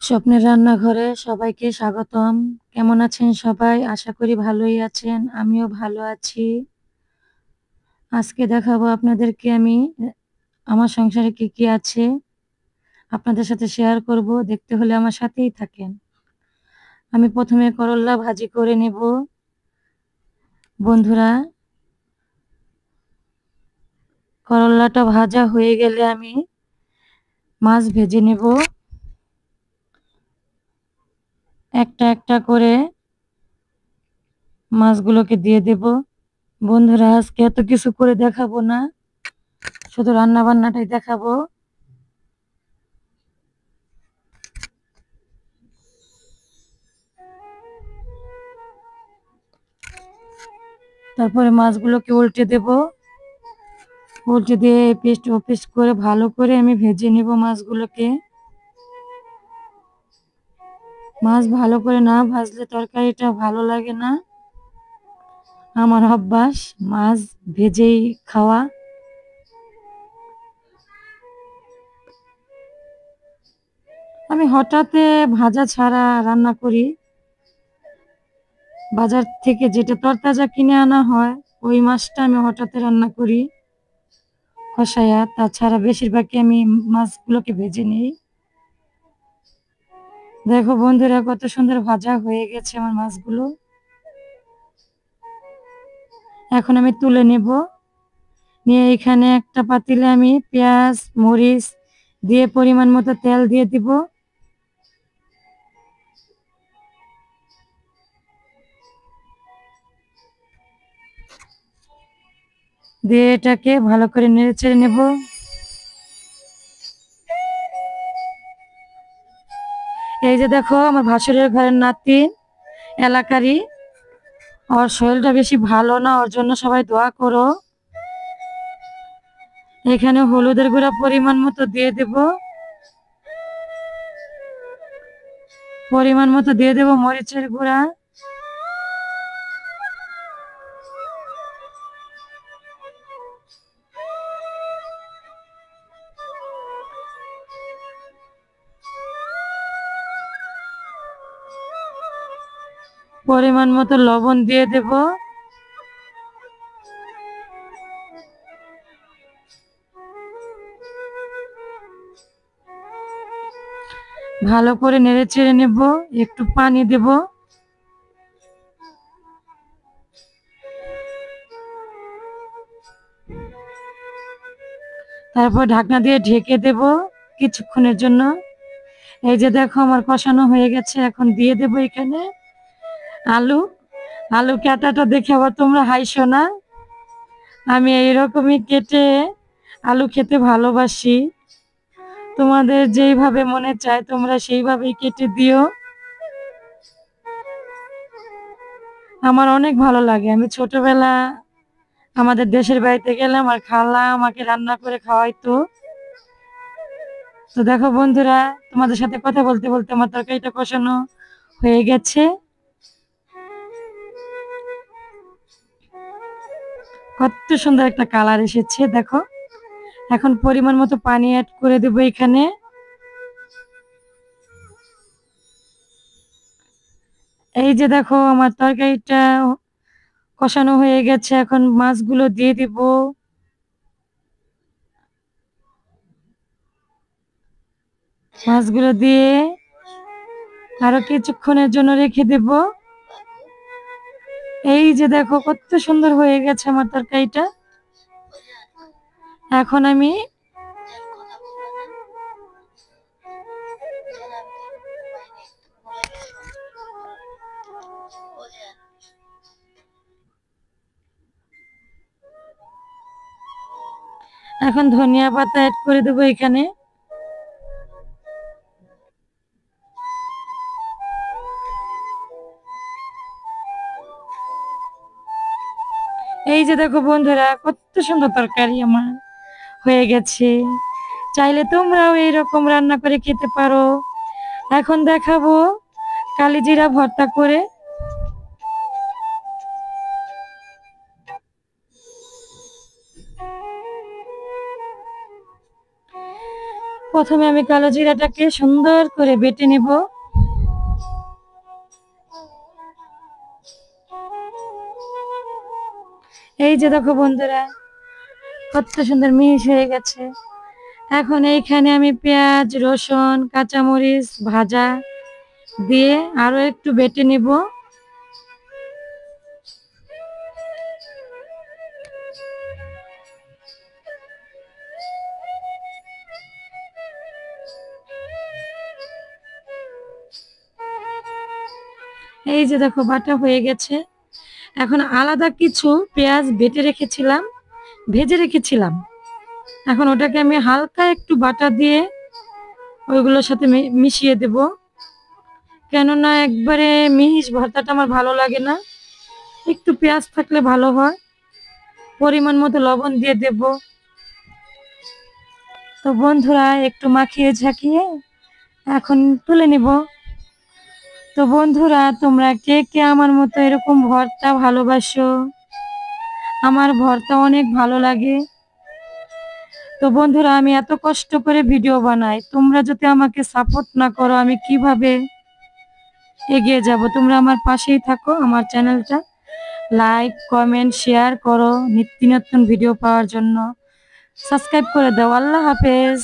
স্বপ্নের রান্নাঘরে সবাইকে স্বাগতম। কেমন আছেন সবাই? আশা করি ভালোই আছেন। আমিও ভালো আছি। আজকে দেখাবো আপনাদেরকে আমি আমার সংসারে কি কি আছে আপনাদের সাথে শেয়ার করব। দেখতে হলে আমার সাথেই থাকেন। আমি প্রথমে করল্লা ভাজি করে নেব। বন্ধুরা, করল্লাটা ভাজা হয়ে গেলে আমি মাছ ভেজে নেব। একটা একটা করে মাছগুলোকে দিয়ে দেব। বন্ধুরা, আজকে এত কিছু করে দেখাবো না, শুধু রান্না বান্নাটাই দেখাবো। তারপরে মাছগুলোকে উল্টে দেব। উল্টে দিয়ে পেস্ট পেস্ট করে ভালো করে আমি ভেজে নেব মাছগুলোকে। মাছ ভালো করে না ভাজলে তরকারিটা ভালো লাগে না। আমার অভ্যাস মাছ ভেজেই খাওয়া। আমি হঠাৎ ভাজা ছাড়া রান্না করি। বাজার থেকে যেটা তরতাজা কিনে আনা হয় ওই মাছটা আমি হঠাৎ রান্না করি কষায়া। তাছাড়া বেশিরভাগই আমি মাছগুলোকে ভেজে নিই। দেখো বন্ধুরা, কত সুন্দর ভাজা হয়ে গেছে আমার মাছগুলো। এখন আমি তুলে নেব। নিয়ে এখানে একটা পাতিলে আমি পেঁয়াজ মরিচ দিয়ে পরিমাণ মতো তেল দিয়ে দিব। দিয়ে এটাকে ভালো করে নেড়ে চেড়ে নেব। এই যে দেখো, আমার ভাসুরের ঘরের নাতিন এলাকারই, ওর শরীরটা বেশি ভালো না, ওর জন্য সবাই দোয়া করো। এখানে হলুদের গুঁড়া পরিমাণ মতো দিয়ে দেব। পরিমাণ মতো দিয়ে দেব মরিচের গুঁড়া। পরিমাণ মতো লবণ দিয়ে দেব। ভালো করে নেড়ে চেড়ে নেব। একটু পানি দেব। তারপর ঢাকনা দিয়ে ঢেকে দেব কিছুক্ষণের জন্য। এই যে দেখো, আমার কষানো হয়ে গেছে। এখন দিয়ে দেব এখানে আলু। আলু কাটাটা দেখে আবার তোমরা হাইসো না। আমি এইরকমই কেটে আলু খেতে ভালোবাসি। তোমাদের যেইভাবে মনে চায় তোমরা সেইভাবেই কেটে দিও। আমার অনেক ভালো লাগে। আমি ছোটবেলা আমাদের দেশের বাড়িতে গেলে আমার খালা আমাকে রান্না করে খাওয়াইতো। তো দেখো বন্ধুরা, তোমাদের সাথে কথা বলতে বলতে আমার তরকারিটা কষানো হয়ে গেছে। কত সুন্দর একটা কালার এসেছে দেখো। এখন পরিমাণ মতো পানি অ্যাড করে দেবো এখানে। এই যে দেখো, আমার তরকারিটা কষানো হয়ে গেছে। এখন মাছগুলো দিয়ে দিব। মাছগুলো দিয়ে আরো কিছুক্ষণের জন্য রেখে দেব। এই যে দেখো, কত সুন্দর হয়ে গেছে আমার তরকারিটা। এখন আমি ধনিয়া পাতা অ্যাড করে দেবো এখানে। এই যে দেখো বন্ধুরা, কত সুন্দর তরকারি আমার হয়ে গেছে। চাইলে তোমরাও এইরকম রান্না করে খেতে পারো। এখন দেখাবো কালিজিরা ভর্তা করে। প্রথমে আমি কালো জিরাটাকে সুন্দর করে বেটে নিব। এই যে দেখো বন্ধুরা, কত সুন্দর মিহিস হয়ে গেছে। এখন এইখানে আমি পেঁয়াজ, রসুন, কাঁচামরিচ ভাজা দিয়ে আরো একটু বেটে নিব। এই যে দেখো বাটা হয়ে গেছে। এখন আলাদা কিছু পেঁয়াজ বেটে রেখেছিলাম, ভেজে রেখেছিলাম, এখন ওটাকে আমি হালকা একটু বাটা দিয়ে ওইগুলোর সাথে মিশিয়ে দেব। কেননা একবারে মিহিস ভর্তাটা আমার ভালো লাগে না, একটু পেঁয়াজ থাকলে ভালো হয়। পরিমাণ মতো লবণ দিয়ে দেব। তো বন্ধুরা একটু মাখিয়ে ঝাঁকিয়ে এখন তুলে নিব। তো বন্ধুরা তোমরা কে কে আমার মতো এরকম ভর্তা ভালোবাসো? আমার ভর্তা অনেক ভালো লাগে। তো বন্ধুরা আমি এত কষ্ট করে ভিডিও বানাই, তোমরা যদি আমাকে সাপোর্ট না করো আমি কিভাবে এগিয়ে যাব? তোমরা আমার পাশেই থাকো, আমার চ্যানেলটা লাইক, কমেন্ট, শেয়ার করো, নিত্য নতুন ভিডিও পাওয়ার জন্য সাবস্ক্রাইব করে দাও। আল্লাহ হাফেজ।